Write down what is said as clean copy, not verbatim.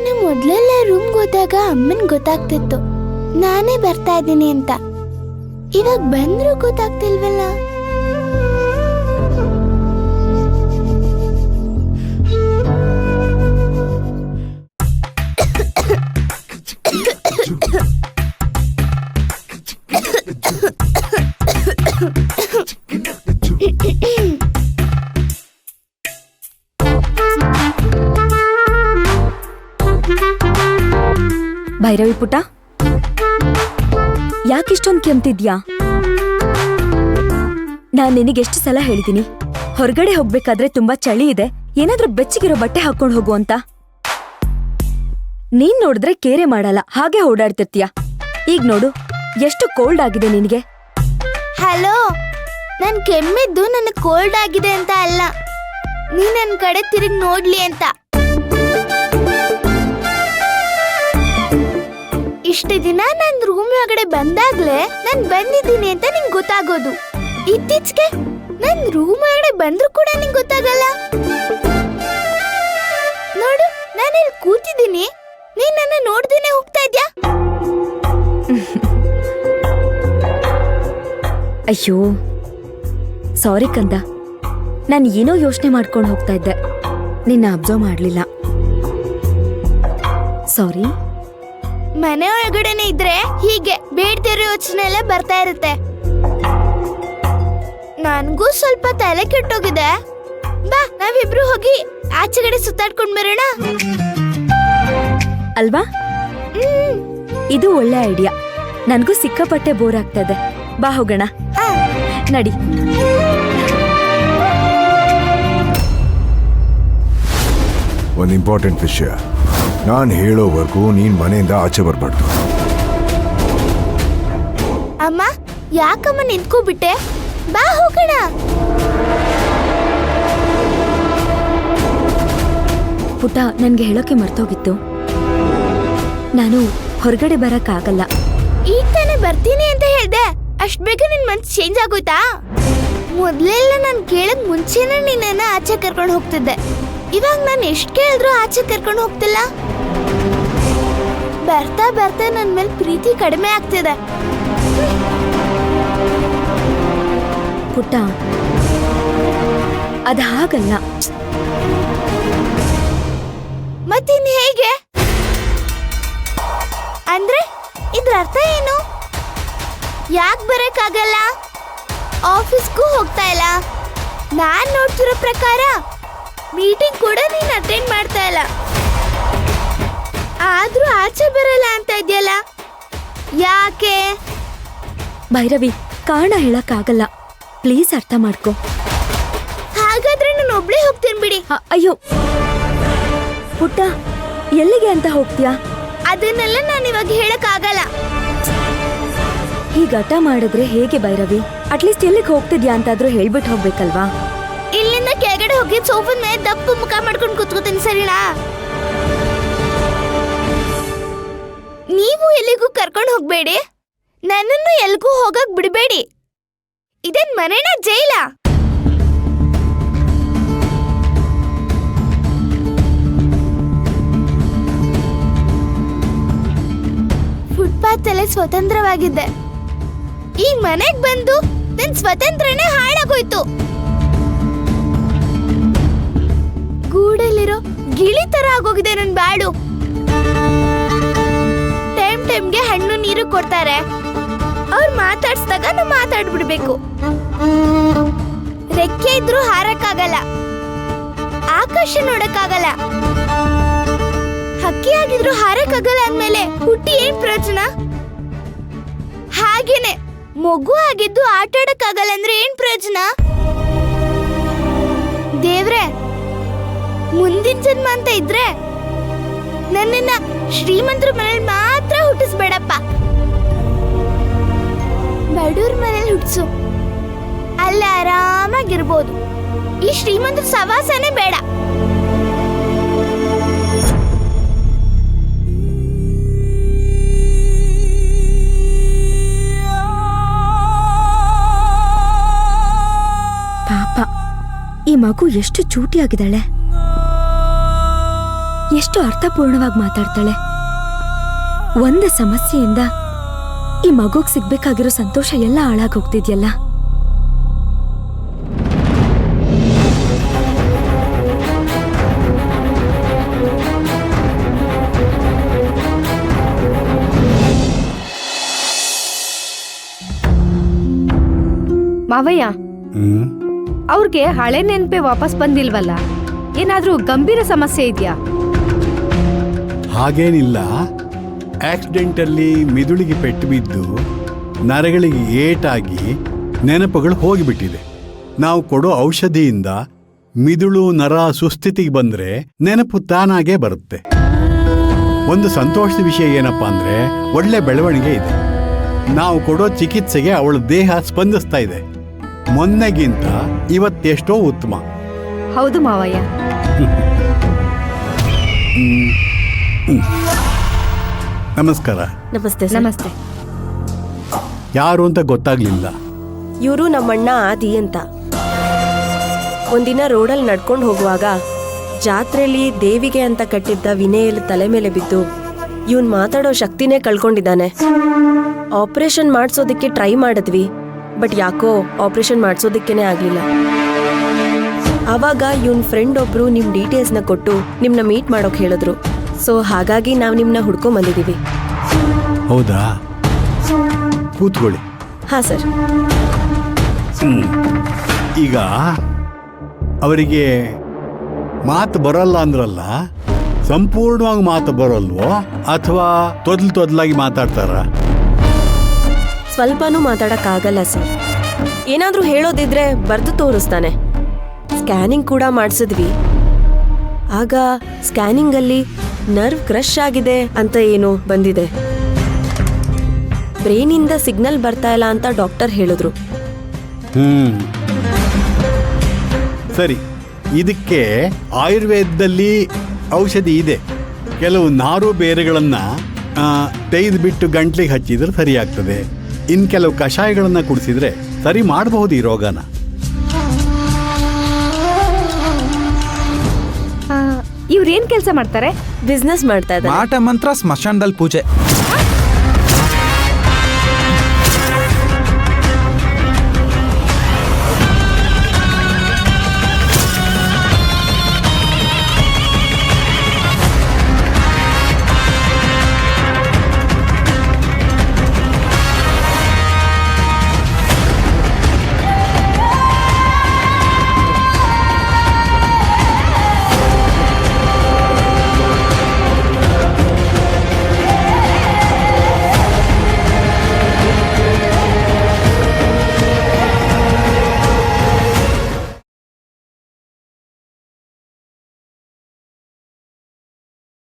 ನಾನು ಮೊದ್ಲೆಲ್ಲ ರೂಮ್ ಹೋದಾಗ ಅಮ್ಮನ್ ಗೊತ್ತಾಗ್ತಿತ್ತು ನಾನೇ ಬರ್ತಾ ಇದ್ದೀನಿ ಅಂತ. ಇವಾಗ ಬಂದ್ರು ಗೊತ್ತಾಗ್ತಿಲ್ವಲ್ಲ. ಭೈರವಿ ಪುಟ, ಯಾಕಿಷ್ಟೊಂದು ಕೆಮ್ತಿದ್ಯಾ? ನಾನ್ ನಿನಗೆಷ್ಟು ಸಲ ಹೇಳಿದೀನಿ, ಹೊರಗಡೆ ಹೋಗ್ಬೇಕಾದ್ರೆ ತುಂಬಾ ಚಳಿ ಇದೆ, ಏನಾದ್ರೂ ಬೆಚ್ಚಗಿರೋ ಬಟ್ಟೆ ಹಾಕೊಂಡ್ ಹೋಗು ಅಂತ. ನೀನ್ ನೋಡಿದ್ರೆ ಕೇರೆ ಮಾಡಲ್ಲ, ಹಾಗೆ ಓಡಾಡ್ತಿರ್ತೀಯ. ಈಗ ನೋಡು, ಎಷ್ಟು ಕೋಲ್ಡ್ ಆಗಿದೆ ನಿನಗೆ. ಹಲೋ, ನನ್ ಕೆಮ್ಮಿದ್ದು ನನಗ್ ಕೋಲ್ಡ್ ಆಗಿದೆ ಅಂತ ಅಲ್ಲ, ನೀ ನನ್ ಕಡೆ ತಿರುಗಿ ನೋಡ್ಲಿ ಅಂತ. ಇಷ್ಟು ದಿನ ನನ್ ರೂಮ್ ಒಳಗಡೆ ಬಂದಾಗ್ಲೇ ನಾನ್ ಬಂದಿದ್ದೀನಿ ಅಂತ ನಿಂಗೆ ಗೊತ್ತಾಗೋದು. ಇತ್ತೀಚೆಗೆ ನನ್ ರೂಮ್ ಒಳಗಡೆ ಬಂದ್ರು ಕೂಡ ನಿಂಗೆ ಗೊತ್ತಾಗಲ್ಲ. ನೋಡು, ನಾನಿಲ್ಲಿ ಕೂತಿದ್ದೀನಿ, ನೀನ್ ನನ್ನ ನೋಡ್ದೇನೆ ಹೋಗ್ತಾ ಇದ್ಯಾ? ಅಯ್ಯೋ ಸಾರಿ ಕಂದ, ನಾನು ಏನೋ ಯೋಚನೆ ಮಾಡ್ಕೊಂಡು ಹೋಗ್ತಾ ಇದ್ದೆ, ನಿನ್ನ ಅಬ್ಸರ್ವ್ ಮಾಡ್ಲಿಲ್ಲ. ಸಾರಿ. ಮನೆ ಒಳಗಡೆನೆ ಇದ್ರೆ ಹೀಗೆ ಬೇಡ್ತಿರೋ ಯೋಚನೆ ಎಲ್ಲ ಬರ್ತಾ ಇರುತ್ತೆ. ನನ್ಗೂ ಸ್ವಲ್ಪ ತಲೆ ಕೆಟ್ಟೋಗಿದೆ. ಬಾ, ನಾವಿಬ್ರು ಹೋಗಿ ಆಚೆಗಡೆ ಸುತ್ತಾಡ್ಕೊಂಡ್ ಬರೋಣ ಅಲ್ವಾ? ಇದು ಒಳ್ಳೆ ಐಡಿಯಾ. ನನ್ಗೂ ಸಿಕ್ಕಾಪಟ್ಟೆ ಬೋರ್ ಆಗ್ತಾ ಇದೆ. ಬಾ ಹೋಗೋಣ, ನಡಿ. ಒಂದು ಇಂಪಾರ್ಟೆಂಟ್ ವಿಷಯ, ನಾನು ಹೇಳೋವರೆಗೂ ನೀನ್ ಮನೆಯಿಂದ ಆಚೆ ಬರ್ಬಾರ್ದು. ಅಮ್ಮ, ಯಾಕಮ್ಮ ನಿಂತ್ಕೋಬಿಟ್ಟೆ? ಬಾ ಹೋಗೋಣ. ಪುಟ, ನನ್ಗೆ ಹೇಳೋಕೆ ಮರ್ತೋಗಿತ್ತು, ನಾನು ಹೊರಗಡೆ ಬರಕ್ಕಾಗಲ್ಲ. ಈಗ ತಾನೇ ಬರ್ತೀನಿ ಅಂತ ಹೇಳ್ದೆ, ಅಷ್ಟ್ ಬೇಗ ನಿನ್ ಮನ್ಸು ಚೇಂಜ್ ಆಗೋಯ್ತಾ? ಮೊದ್ಲೆಲ್ಲ ನಾನ್ ಕೇಳಕ್ ಮುಂಚೆನೆ ನಿನ್ನ ಆಚೆ ಕರ್ಕೊಂಡು ಹೋಗ್ತಿದ್ದೆ. ಇವಾಗ ನಾನು ಎಷ್ಟು ಕೇಳಿದ್ರು ಆಚೆ ಕರ್ಕೊಂಡು ಹೋಗ್ತಿಲ್ಲ. ಬರ್ತಾ ಬರ್ತಾ ನನ್ ಮೇಲೆ ಪ್ರೀತಿ ಕಡಿಮೆ ಆಗ್ತಿದೆ. ಪುಟ್ಟ, ಅದ ಹಾಗಲ್ಲ. ಮತ್ತಿನ್ ಹೇಗೆ ಅಂದ್ರೆ ಇದ್ರ ಅರ್ಥ ಏನು? ಯಾಕೆ ಬರಕ್ಕಾಗಲ್ಲ? ಆಫೀಸ್ಗೂ ಹೋಗ್ತಾ ಇಲ್ಲ. ನಾನ್ ನೋಡ್ತಿರೋ ಪ್ರಕಾರ ಮೀಟಿಂಗ್ ಕೂಡ ನೀನ್ ಅಟೆಂಡ್ ಮಾಡ್ತಾ ಇಲ್ಲ. ಆದ್ರೂ ಆಚೆ ಬರಲ್ಲ ಅಂತ ಇದೆಯಲ್ಲ, ಯಾಕೆ? ಭೈರವಿ, ಕಾರಣ ಹೇಳಕ್ಕಾಗಲ್ಲ, ಪ್ಲೀಸ್ ಅರ್ಥ ಮಾಡ್ಕೊ. ಹಾಗಾದ್ರೆ ನಾನು ಒಬ್ಳೇ ಹೋಗ್ತೀನಿ ಬಿಡಿ. ಅಯ್ಯೋ ಪುಟ್ಟ, ಎಲ್ಲಿಗೆ ಅಂತ ಹೋಗ್ತೀಯಾ? ಅದನ್ನೆಲ್ಲ ನಾನು ಇವಾಗ ಹೇಳಕ್ ಆಗಲ್ಲ. ಹೀಗ ಹಠ ಮಾಡಿದ್ರೆ ಹೇಗೆ ಭೈರವಿ? ಅಟ್ಲೀಸ್ಟ್ ಎಲ್ಲಿಗೆ ಹೋಗ್ತಿದ್ಯಾ ಅಂತಾದ್ರೂ ಹೇಳ್ಬಿಟ್ಟು ಹೋಗ್ಬೇಕಲ್ವಾ? ಇಲ್ಲಿಂದ ಕೆಳಗಡೆ ಹೋಗಿ ಸೋಫಾದ ಮೇಲೆ ದಪ್ಪು ಮುಖ ಮಾಡ್ಕೊಂಡು ಕೂತ್ಕೋತೀನಿ, ಸರಿನಾ? ನೀವು ಎಲ್ಲಿಗೂ ಕರ್ಕೊಂಡು ಹೋಗ್ಬೇಡಿ, ನನ್ನನ್ನು ಎಲ್ಗೂ ಹೋಗಕ್ ಬಿಡಬೇಡಿ. ಇದೇನ್ ಮನೆನ ಜೈಲ? ಫುಟ್ಪಾತ್ ಅಲ್ಲೇ ಸ್ವತಂತ್ರವಾಗಿದ್ದೆ. ಈ ಮನೆಗ್ ಬಂದು ನನ್ ಸ್ವತಂತ್ರನೇ ಹಾಳಾಗೋಯ್ತು. ಗೂಡಲ್ಲಿರೋ ಗಿಳಿ ತರ ಆಗೋಗಿದೆ ನನ್ ಬಾಡು. ಟೈಮ್ಗೆ ಹಣ್ಣು ನೀರು ಕೊಡ್ತಾರೆ, ಅವ್ರು ಮಾತಾಡ್ಸಿದಾಗ ನಾವು ಮಾತಾಡ್ಬಿಡ್ಬೇಕು. ರೆಕ್ಕೆ ಇದ್ರೂ ಹಾರಕ್ಕಾಗಲ್ಲ, ಆಕಾಶ ನೋಡಕ್ಕಾಗಲ್ಲ. ಹಕ್ಕಿ ಆಗಿದ್ರು ಹಾರಕ್ಕಾಗಲ್ಲ ಅಂದ್ಮೇಲೆ ಹುಟ್ಟಿ ಏನ್ ಪ್ರಯೋಜನ? ಹಾಗೇನೆ ಮಗು ಆಗಿದ್ದು ಆಟ ಆಡಕ್ಕಾಗಲ್ಲ ಅಂದ್ರೆ ಏನ್ ಪ್ರಯೋಜನ? ದೇವ್ರೆ, ಮುಂದಿನ ಜನ್ಮ ಅಂತ ಇದ್ರೆ ನನ್ನನ್ನ ಶ್ರೀಮಂತರ ಮನೇಲಿ ಮಾತ್ರ ಹುಟ್ಟಿಸ್ಬೇಡಪ್ಪ, ಬಡವ್ರ ಮನೇಲಿ ಹುಟ್ಟಿಸು. ಅಲ್ಲಿ ಆರಾಮಾಗಿರ್ಬೋದು. ಈ ಶ್ರೀಮಂತರ ಸವಾಸನೆ ಬೇಡ. ಪಾಪ, ಈ ಮಗು ಎಷ್ಟು ಚೂಟಿಯಾಗಿದ್ದಾಳೆ. ಎಷ್ಟು ಅರ್ಥಪೂರ್ಣವಾಗಿ ಮಾತಾಡ್ತಾಳೆ. ಒಂದು ಸಮಸ್ಯೆಯಿಂದ ಈ ಮಗುಗ್ ಸಿಗ್ಬೇಕಾಗಿರೋ ಸಂತೋಷ ಎಲ್ಲ ಹಾಳಾಗ್ ಹೋಗ್ತಿದ್ಯಲ್ಲ. ಮಾವಯ್ಯ, ಅವ್ರಿಗೆ ಹಳೆ ನೆನಪೆ ವಾಪಸ್ ಬಂದಿಲ್ವಲ್ಲ? ಏನಾದ್ರೂ ಗಂಭೀರ ಸಮಸ್ಯೆ ಇದೆಯಾ? ಹಾಗೇನಿಲ್ಲ. ಆಕ್ಸಿಡೆಂಟಲ್ಲಿ ಮಿದುಳಿಗೆ ಪೆಟ್ಟು ಬಿದ್ದು ನರಗಳಿಗೆ ಏಟಾಗಿ ನೆನಪುಗಳು ಹೋಗಿಬಿಟ್ಟಿದೆ. ನಾವು ಕೊಡೋ ಔಷಧಿಯಿಂದ ಮಿದುಳು ನರ ಸುಸ್ಥಿತಿಗೆ ಬಂದರೆ ನೆನಪು ತಾನಾಗೇ ಬರುತ್ತೆ. ಒಂದು ಸಂತೋಷದ ವಿಷಯ ಏನಪ್ಪಾ ಅಂದರೆ, ಒಳ್ಳೆ ಬೆಳವಣಿಗೆ ಇದೆ. ನಾವು ಕೊಡೋ ಚಿಕಿತ್ಸೆಗೆ ಅವಳ ದೇಹ ಸ್ಪಂದಿಸ್ತಾ ಇದೆ. ಮೊನ್ನೆಗಿಂತ ಇವತ್ತೆಷ್ಟೋ ಉತ್ತಮ. ಹೌದು ಮಾವಯ್ಯ. ನಮಸ್ಕಾರ. ನಮಸ್ತೆ ಸರ್. ನಮಸ್ತೆ. ಯಾರು ಅಂತ ಗೊತ್ತಾಗ್ಲಿಲ್ಲ. ಇವರು ನಮ್ಮಣ್ಣ ಆದಿ ಅಂತ. ಒಂದಿನ ರೋಡಲ್ಲಿ ನಡ್ಕೊಂಡು ಹೋಗುವಾಗ ಜಾತ್ರೆಯಲ್ಲಿ ದೇವಿಗೆ ಅಂತ ಕಟ್ಟಿದ್ದ ವಿನೆಯಲ್ಲಿ ತಲೆ ಮೇಲೆ ಬಿದ್ದು ಇವನ್ ಮಾತಾಡೋ ಶಕ್ತಿನೇ ಕಳ್ಕೊಂಡಿದ್ದಾನೆ. ಆಪರೇಷನ್ ಮಾಡಿಸೋದಕ್ಕೆ ಟ್ರೈ ಮಾಡಿದ್ವಿ, ಬಟ್ ಯಾಕೋ ಆಪರೇಷನ್ ಮಾಡಿಸೋದಕ್ಕೇನೆ ಆಗ್ಲಿಲ್ಲ. ಆವಾಗ ಇವನ್ ಫ್ರೆಂಡ್ ಒಬ್ರು ನಿಮ್ ಡೀಟೇಲ್ಸ್ನ ಕೊಟ್ಟು ನಿಮ್ನ ಮೀಟ್ ಮಾಡೋಕ್ ಹೇಳಿದ್ರು. ಸೊ ಹಾಗಾಗಿ ನಾವು ನಿಮ್ನ ಹುಡ್ಕೊಂಡ್ ಬಂದಿದೀವಿ. ಹೌದಾ? ಕೂತ್ಕೊಳ್ಳಿ. ಹಾ ಸರ್. ಈಗ ಅವರಿಗೆ ಮಾತು ಬರಲ್ಲ ಅಂದ್ರಲ್ಲ, ಸಂಪೂರ್ಣವಾಗಿ ಮಾತು ಬರಲ್ವೋ ಅಥವಾ ತೊದಲಾಗಿ ಮಾತಾಡ್ತಾರ? ಸ್ವಲ್ಪನೂ ಮಾತಾಡಕ್ಕಾಗಲ್ಲ ಸರ್. ಏನಾದ್ರೂ ಹೇಳೋದಿದ್ರೆ ಬರ್ದು ತೋರಿಸ್ತಾನೆ. ಸ್ಕ್ಯಾನಿಂಗ್ ಕೂಡ ಮಾಡಿಸಿದ್ವಿ. ಆಗ ಸ್ಕ್ಯಾನಿಂಗ್ ಅಲ್ಲಿ ನರ್ವ್ ಕ್ರಶ್ ಆಗಿದೆ ಅಂತ ಏನೋ ಬಂದಿದೆ. ಬ್ರೈನಿಂದ ಸಿಗ್ನಲ್ ಬರ್ತಾ ಇಲ್ಲ ಅಂತ ಡಾಕ್ಟರ್ ಹೇಳಿದ್ರು. ಸರಿ, ಇದಕ್ಕೆ ಆಯುರ್ವೇದದಲ್ಲಿ ಔಷಧಿ ಇದೆ. ಕೆಲವು ನಾರು ಬೇರೆಗಳನ್ನ ತೆಗೆದುಬಿಟ್ಟು ಗಂಟ್ಲಿಗೆ ಹಚ್ಚಿದ್ರೆ ಸರಿ ಆಗ್ತದೆ. ಇನ್ನು ಕೆಲವು ಕಷಾಯಗಳನ್ನ ಕುಡಿಸಿದ್ರೆ ಸರಿ ಮಾಡಬಹುದು ಈ ರೋಗನ. ಇವ್ರೇನ್ ಕೆಲಸ ಮಾಡ್ತಾರೆ? ಬಿಸ್ನೆಸ್ ಮಾಡ್ತಾ ಇದ್ದಾರೆ. ಮಾಟ ಮಂತ್ರ ಸ್ಮಶಾನದಲ್ಲಿ ಪೂಜೆ.